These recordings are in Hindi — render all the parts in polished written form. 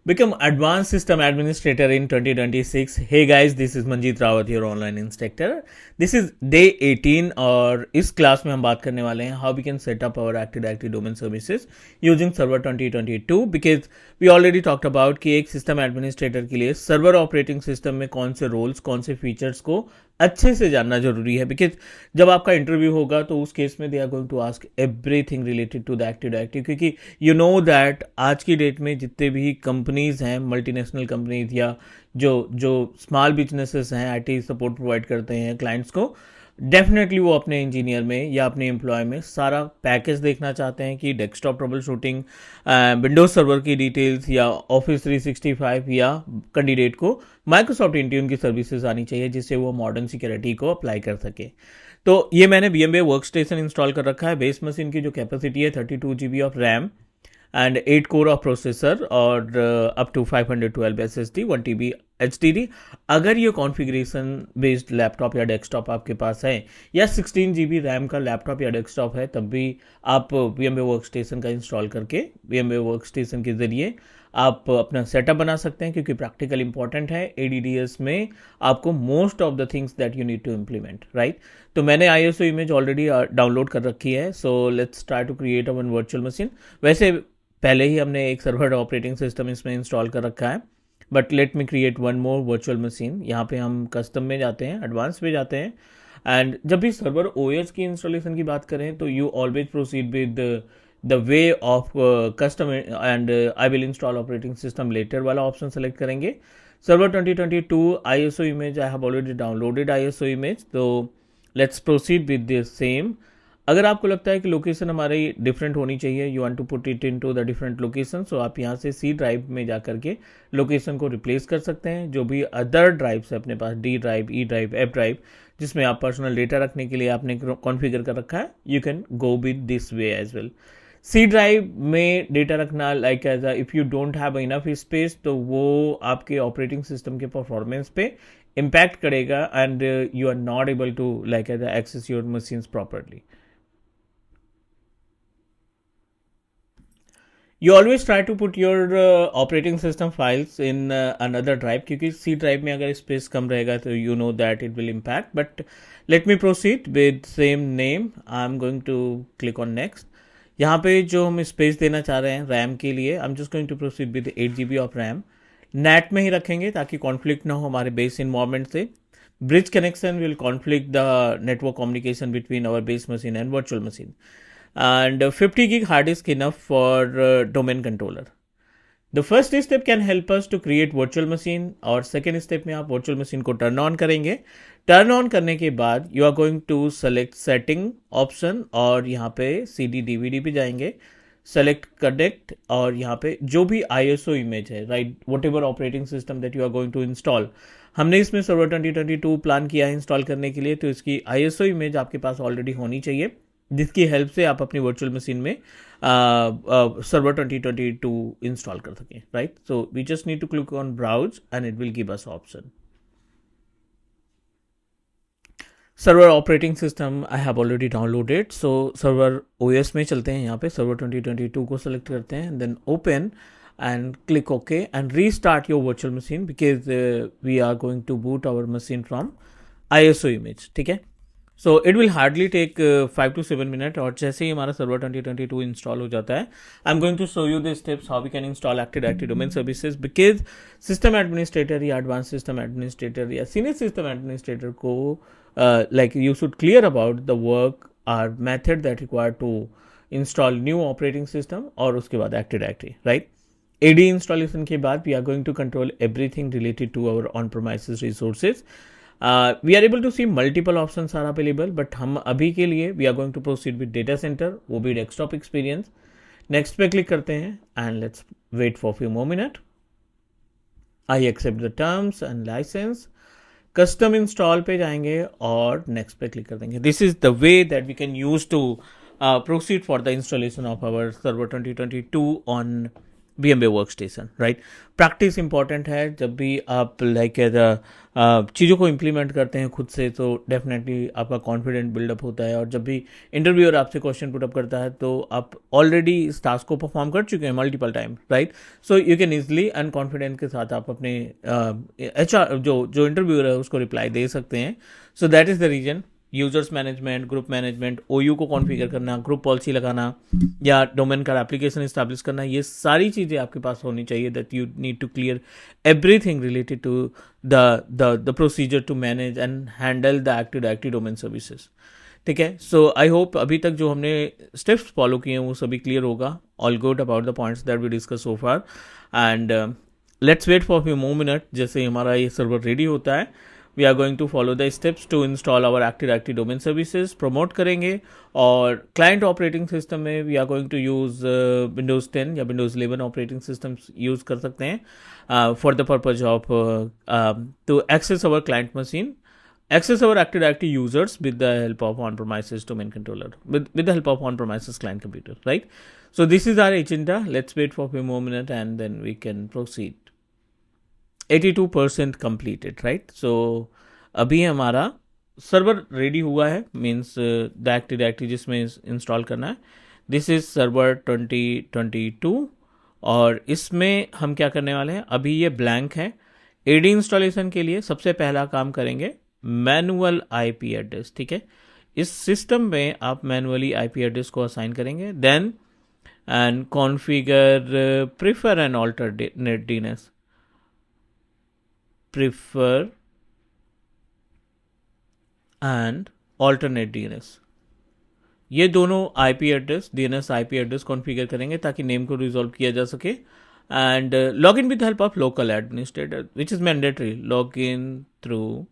Become advanced system administrator in 2026. Hey guys, this is Manjeet Rawat, your online instructor. This is day 18 और इस क्लास में हम बात करने वाले हैं how we can set up our Active Directory domain services using server 2022 because we already talked about कि एक सिस्टम एडमिनिस्ट्रेटर के लिए सर्वर ऑपरेटिंग सिस्टम में कौन से रोल्स कौन से फीचर्स को अच्छे से जानना जरूरी है बिकॉज जब आपका इंटरव्यू होगा तो उस केस में they are going to ask everything related to the active directory क्योंकि यू नो दैट आज की डेट में जितने भी कंपनीज हैं मल्टीनेशनल कंपनीज या जो जो स्मॉल बिजनेसेस हैं आईटी सपोर्ट प्रोवाइड करते हैं क्लाइंट्स को डेफिनेटली वो अपने इंजीनियर में या अपने एम्प्लॉय में सारा पैकेज देखना चाहते हैं कि desktop trouble shooting Windows server की डिटेल्स या ऑफिस 365 या कैंडिडेट को माइक्रोसॉफ्ट इंट्यून की सर्विसेज आनी चाहिए जिससे वो मॉडर्न सिक्योरिटी को अप्लाई कर सके। तो ये मैंने VMware वर्क स्टेशन इंस्टॉल कर रखा है। बेस मशीन की जो कैपेसिटी है 32 GB of RAM and 8 core of processor और up to 512 SSD 1 TB HDD। अगर ये कॉन्फ़िगरेशन बेस्ड लैपटॉप या डेस्कटॉप आपके पास है या 16 GB रैम का लैपटॉप या डेस्कटॉप है तब भी आप VMware वर्क स्टेशन का इंस्टॉल करके VMware वर्क स्टेशन के ज़रिए आप अपना सेटअप बना सकते हैं क्योंकि प्रैक्टिकल इंपॉर्टेंट है। ADDS में आपको most of the things that you need to implement right. तो मैंने ISO इमेज ऑलरेडी डाउनलोड कर रखी है। So let's try to create a one virtual machine. वैसे पहले ही हमने एक सर्वर ऑपरेटिंग सिस्टम इसमें इंस्टॉल कर रखा है but let me create one more virtual machine. यहाँ पे हम कस्टम में जाते हैं, एडवांस में जाते हैं एंड जब भी सर्वर OS की इंस्टॉलेशन की बात करें तो you always proceed with the way of custom and I will install operating system later वाला ऑप्शन सेलेक्ट करेंगे। Server 2022 ISO image I have already downloaded ISO image. तो let's proceed with the same. अगर आपको लगता है कि लोकेशन हमारी डिफरेंट होनी चाहिए, you want to put it into the different location, so आप यहाँ से C ड्राइव में जा करके लोकेशन को रिप्लेस कर सकते हैं। जो भी अदर ड्राइव्स है अपने पास D drive, E drive, F drive जिसमें आप पर्सनल डेटा रखने के लिए आपने कॉन्फ़िगर कर रखा है, you can go with this way as well. C drive में डेटा रखना like as if you don't have enough space तो वो आपके ऑपरेटिंग सिस्टम के परफॉर्मेंस पे इम्पैक्ट करेगा and you are not able to like as access your machines properly. You always try to put your operating system files in another drive क्योंकि C drive में अगर स्पेस कम रहेगा तो you know that it will impact। But let me proceed with same name। I'm going to click on next। यहाँ पे जो हम स्पेस देना चाह रहे हैं रैम के लिए I'm just going to proceed with 8 GB of RAM। NAT में ही रखेंगे ताकि कॉन्फ्लिक्ट ना हो हमारे बेस इन्वायरमेंट से। Bridge connection will conflict the network communication between our base machine and virtual machine and 50 gig hard disk enough for domain controller। The first step can help us to create virtual machine और second step में आप virtual machine को turn on करेंगे। turn on करने के बाद you are going to select setting option और यहाँ पे CD DVD पे जाएंगे, select connect और यहाँ पे जो भी ISO image है right whatever operating system that you are going to install। हमने इसमें सर्वर 2022 प्लान किया है इंस्टॉल करने के लिए तो इसकी ISO इमेज आपके पास ऑलरेडी होनी चाहिए जिसकी हेल्प से आप अपनी वर्चुअल मशीन में सर्वर 2022 इंस्टॉल कर सकें right. So we just need to click on browse and it will give us option. Server operating system I have already downloaded. So server OS में चलते हैं। यहाँ पे सर्वर 2022 को सेलेक्ट करते हैं then open and click OK and restart your virtual machine because we are going to boot our machine from ISO image। ठीक है। So it will hardly take 5 to 7 minute और जैसे ही हमारा सर्वर 2022 इंस्टॉल हो जाता है I am going to show you the steps how we can install active directory domain services because system administrator या एडवांस सिस्टम एडमिनिस्ट्रेटर या सीनियर सिस्टम एडमिनिस्ट्रेटर को like you should clear about the work or method that require to install new operating system और उसके बाद active directory right. AD installation के बाद we are going to control everything related to our on premises resources. We are able to see multiple option are available but हम अभी के लिए we are going to proceed with data center, वो भी डेस्कटॉप एक्सपीरियंस। नेक्स्ट पे क्लिक करते हैं and let's wait for few more minute. I accept the terms and license. Custom install पे जाएंगे और नेक्स्ट पे क्लिक कर देंगे। This is the way that we can use to proceed for the installation of our server 2022 on VMware workstation, right. Practice important है। जब भी आप लाइक चीज़ों को इम्प्लीमेंट करते हैं खुद से, तो डेफिनेटली आपका कॉन्फिडेंट बिल्डअप होता है। और जब भी इंटरव्यूअर आपसे क्वेश्चन पुटअप करता है, तो आप ऑलरेडी इस टास्क को परफॉर्म कर चुके हैं multiple time, right. So you can easily and confidence के साथ आप अपने HR जो इंटरव्यूअर है उसको रिप्लाई दे सकते हैं। So that is the reason. Users management, group management, OU को कॉन्फ़िगर करना, ग्रुप पॉलिसी लगाना, या डोमेन का एप्लीकेशन इस्टेब्लिश करना, ये सारी चीज़ें आपके पास होनी चाहिए। That you need to clear everything related to the procedure to manage and handle the active directory domain services. ठीक है। सो आई होप अभी तक जो हमने स्टेप्स फॉलो किए हैं वो सभी क्लियर होगा। All good about the points that we discuss so far. And let's wait for few more minute. जैसे ही हमारा ये सर्वर रेडी होता है, we are going to follow the steps to install our active directory domain services, promote करेंगे। और क्लाइंट ऑपरेटिंग सिस्टम में we are going to use Windows 10 या विंडोज़ 11 ऑपरेटिंग सिस्टम्स यूज़ कर सकते हैं for the purpose of to access our client machine, access our Active Directory users with the help of on-premises domain controller, with the help of on-premises client computer, right? So this is our agenda. Let's wait for a few more minutes and then we can proceed. 82% completed, right? So अभी हमारा सर्वर रेडी हुआ है, मीन्स द एक्टिव डायरेक्टरी जिसमें इंस्टॉल करना है। दिस इज सर्वर 2022 और इसमें हम क्या करने वाले हैं, अभी ये ब्लैंक है। AD इंस्टॉलेशन के लिए सबसे पहला काम करेंगे मैनुअल IP एड्रेस। ठीक है, इस सिस्टम में आप मैनुअली IP एड्रेस को असाइन करेंगे। Then and configure prefer and alternate DNS, prefer and alternate DNS, ये दोनों IP address, DNS IP address configure करेंगे ताकि नेम को रिजॉल्व किया जा सके। And log in with the help of local administrator which is mandatory. Log in through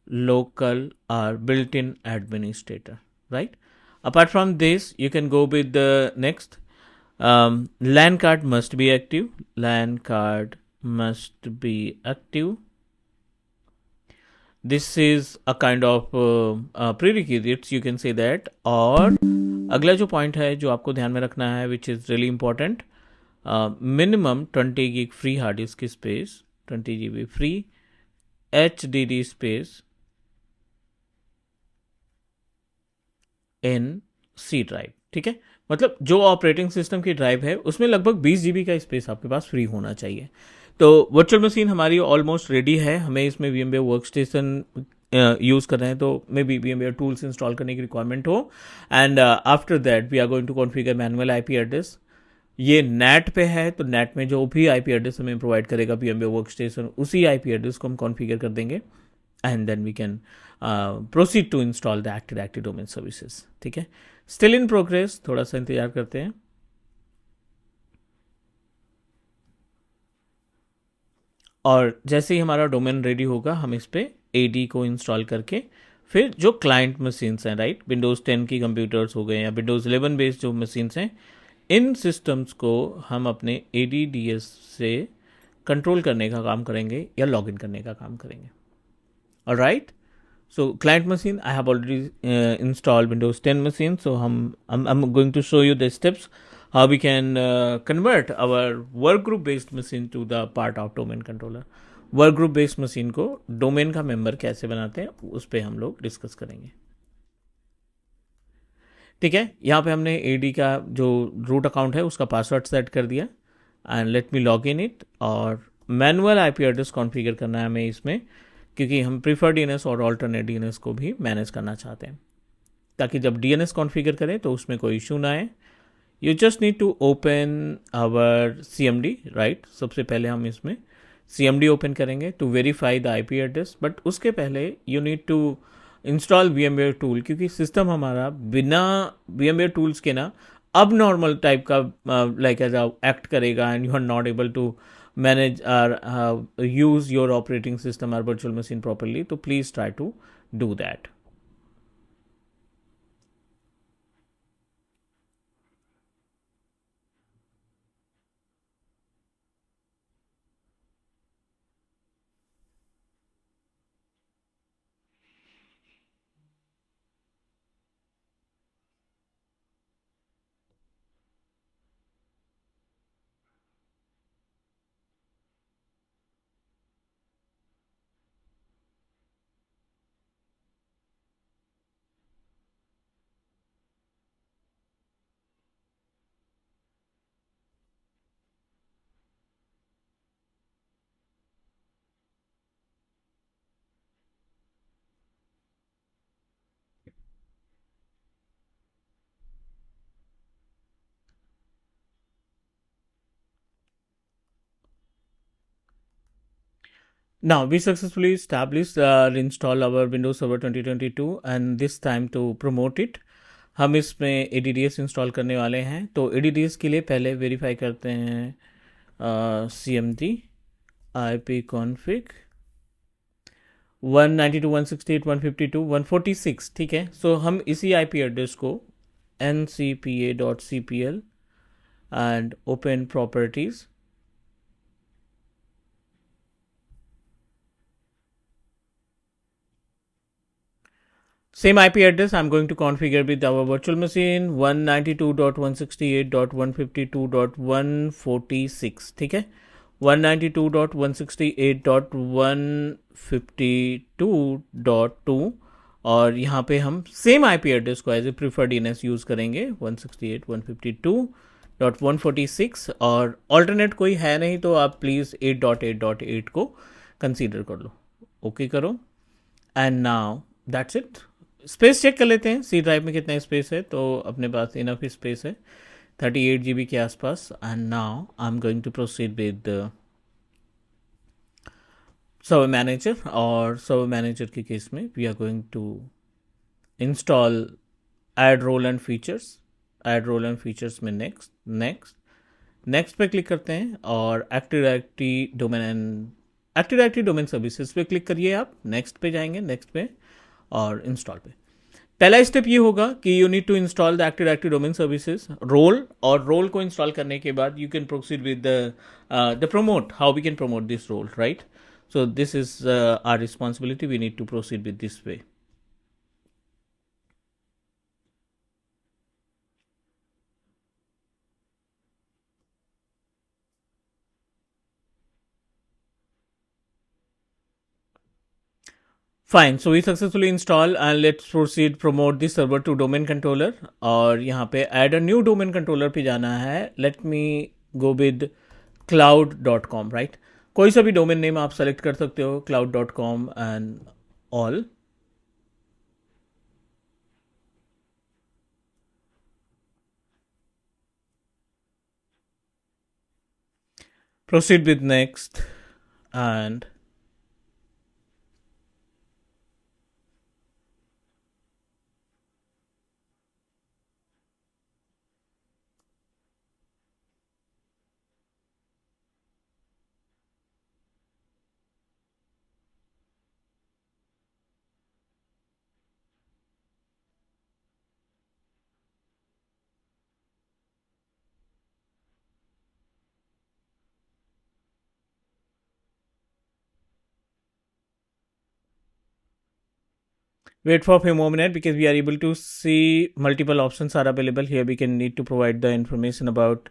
local or built-in administrator, right? Apart from this, you can go with the next. LAN card must be active. LAN card must be active. This is a kind of prerequisites, you can say that. और अगला जो पॉइंट है जो आपको ध्यान में रखना है, which is really important, minimum 20 gig free hard disk space, 20 GB free HDD space in C drive. ठीक है, मतलब जो ऑपरेटिंग सिस्टम की ड्राइव है उसमें लगभग 20 GB का स्पेस आपके पास फ्री होना चाहिए। तो वर्चुअल मशीन हमारी ऑलमोस्ट रेडी है। हमें इसमें VMware वर्कस्टेशन यूज़ कर रहे हैं, तो maybe VMware tools install करने की रिक्वायरमेंट हो। And after that we are going to configure manual IP address. ये नेट पे है, तो नेट में जो भी IP एड्रेस हमें प्रोवाइड करेगा VMware वर्कस्टेशन, उसी IP एड्रेस को हम कॉन्फ़िगर कर देंगे। And then we can proceed to install the active directory domain services. ठीक है, स्टिल इन प्रोग्रेस, थोड़ा सा इंतजार करते हैं। और जैसे ही हमारा डोमेन रेडी होगा, हम इस पर AD को इंस्टॉल करके फिर जो क्लाइंट मशीन्स हैं, राइट, विंडोज़ 10 की कंप्यूटर्स हो गए या विंडोज़ 11 बेस्ड जो मशीन्स हैं, इन सिस्टम्स को हम अपने ADDS से कंट्रोल करने का काम करेंगे या लॉगिन करने का काम करेंगे। Alright, so client machine I have already installed Windows 10 machine, so I'm going to show you the steps how we can convert our work group based machine to the part of domain controller। Work group based machine को डोमेन का मेंबर कैसे बनाते हैं उस पर हम लोग डिस्कस करेंगे। ठीक है, यहाँ पे हमने AD का जो रूट अकाउंट है उसका पासवर्ड सेट कर दिया। And let me log in it. और मैनुअल IP एड्रेस कॉन्फ़िगर करना है हमें इसमें, क्योंकि हम प्रीफर DNS और अल्टरनेट DNS को भी मैनेज करना चाहते हैं, ताकि जब DNS कॉन्फ़िगर करें तो उसमें कोई इशू ना आए। You just need to open our CMD, right. सबसे पहले हम इसमें CMD ओपन करेंगे to verify the IP address, but उसके पहले you need to install VMware tool, क्योंकि सिस्टम हमारा बिना VMware टूल्स के ना अब नॉर्मल टाइप का लाइक एज एक्ट करेगा, and you are not able to manage or use your operating system or virtual machine properly. So please try to do that. Now we successfully established install our Windows Server 2022 and this time to promote it हम इसमें ADDS इंस्टॉल करने वाले हैं। तो ADDS के लिए पहले वेरीफाई करते हैं CMD IP config 192.168.152.146, ठीक है। सो हम इसी IP एड्रेस को ncpa.cpl and open properties, same IP address I'm going to configure with our virtual machine 192.168.152.146, ठीक है। 192.168.152.2 और यहाँ पे हम सेम IP एड्रेस को as a preferred DNS use करेंगे 168.152.146 और ऑल्टरनेट कोई है नहीं तो आप प्लीज़ 8.8.8 को कंसीडर कर लो, ओके करो and now that's it. Space check कर लेते हैं सी ड्राइव में कितना स्पेस है। तो अपने पास इनफ स्पेस है 38 GB के आसपास and now I am going to proceed with server manager और सर्वर मैनेजर के केस में we are going to install add role and features. Add role and features में नेक्स्ट नेक्स्ट नेक्स्ट पे क्लिक करते हैं और active directory domain and active directory domain services पे क्लिक करिए। आप नेक्स्ट पे जाएंगे, नेक्स्ट पे और इंस्टॉल पे। पहला स्टेप ये होगा कि you need to install the active directory domain services role और रोल को इंस्टॉल करने के बाद you can proceed with the promote, how we can promote this role, right. So this is our responsibility, we need to proceed with this way. Fine, so we successfully install and let's proceed promote this server to domain controller और यहाँ पे add a new domain controller पे जाना है। Let me go with cloud.com, right. कोई सा भी डोमेन नेम आप सेलेक्ट कर सकते हो, cloud.com and all. proceed with next and wait for a few more minutes because we are able to see multiple options are available here. We can need to provide the information about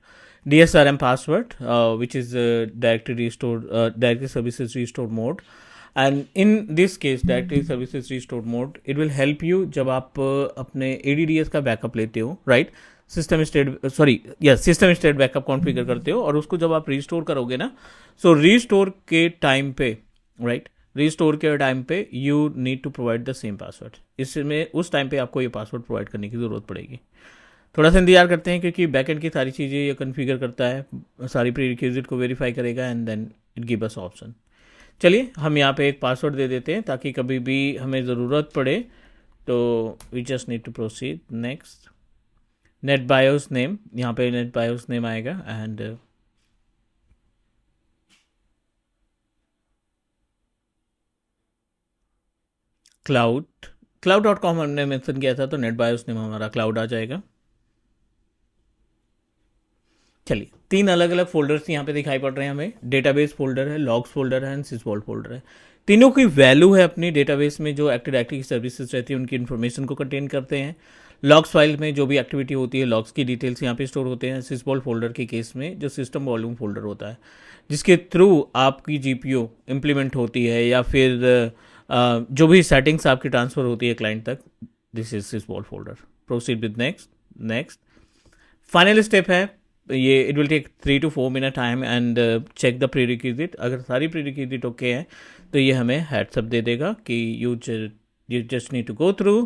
DSRM password, which is directory restore, directory services restore mode. And in this case directory services restore mode, it will help you जब आप अपने ADDS का बैकअप लेते हो, right. System state system state backup configure करते हो और उसको जब आप रिस्टोर करोगे ना, सो रिस्टोर के टाइम पे, राइट, रिस्टोर के टाइम पे you need to provide the same password. इसमें उस टाइम पे आपको ये पासवर्ड प्रोवाइड करने की ज़रूरत पड़ेगी। थोड़ा सा इंतजार करते हैं क्योंकि बैकएंड की सारी चीज़ें ये कॉन्फ़िगर करता है, सारी प्री रिक्विजिट को वेरीफाई करेगा and then it give us option. चलिए हम यहाँ पे एक पासवर्ड दे देते हैं ताकि कभी भी हमें ज़रूरत पड़े तो we just need to proceed next. NetBIOS name, यहाँ पे नेट बायोस नेम आएगा एंड cloud.com हमने मेंशन किया था तो नेट बायोस नेम हमारा क्लाउड आ जाएगा। चलिए, तीन अलग अलग फोल्डर्स यहाँ पे दिखाई पड़ रहे हैं हमें। डेटाबेस फोल्डर है, लॉग्स फोल्डर है एंड सिसवॉल्ट फोल्डर है। तीनों की वैल्यू है अपनी डेटाबेस में जो एक्टिव डायरेक्टरी की सर्विसेज रहती है उनकी इन्फॉर्मेशन को कंटेन करते हैं। लॉग्स फाइल में जो भी एक्टिविटी होती है लॉग्स की डिटेल्स यहाँ पे स्टोर होते हैं। सिसवॉल्ट फोल्डर के केस में जो सिस्टम वॉल्यूम फोल्डर होता है जिसके थ्रू आपकी GPU इम्प्लीमेंट होती है या फिर जो भी सेटिंग्स आपकी ट्रांसफ़र होती है क्लाइंट तक, this is SYSVOL folder. Proceed with next next. Final step है ये, it will take 3 to 4 minute time and check the prerequisite. अगर सारी प्री रिक्विजिट ओके है तो ये हमें हेड्सअप दे देगा कि you just need to go through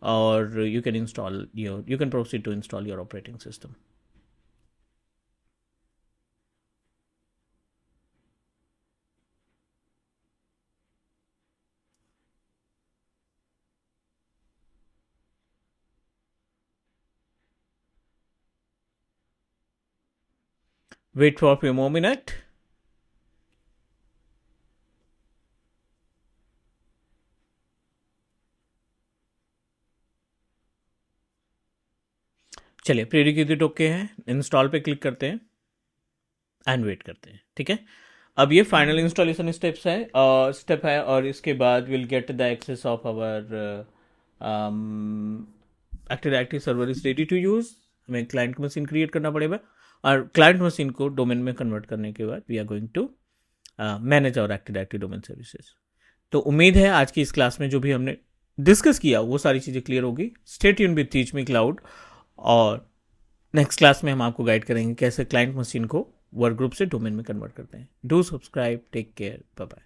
और you can install you can proceed to install your operating system. Wait for a few more minutes. चलिए, प्रीरिक्विजिट ओके है, इंस्टॉल पे क्लिक करते हैं एंड वेट करते हैं. ठीक है, अब ये फाइनल इंस्टॉलेशन स्टेप है और इसके बाद will get the access of our active directory server is ready to use. हमें क्लाइंट मशीन क्रिएट करना पड़ेगा और क्लाइंट मशीन को डोमेन में कन्वर्ट करने के बाद we are going to manage our active directory domain services. तो उम्मीद है आज की इस क्लास में जो भी हमने डिस्कस किया वो सारी चीज़ें क्लियर होगी. Stay tune with Teach Me Cloud, और नेक्स्ट क्लास में हम आपको गाइड करेंगे कैसे क्लाइंट मशीन को वर्क ग्रुप से डोमेन में कन्वर्ट करते हैं. Do subscribe, take care, bye bye.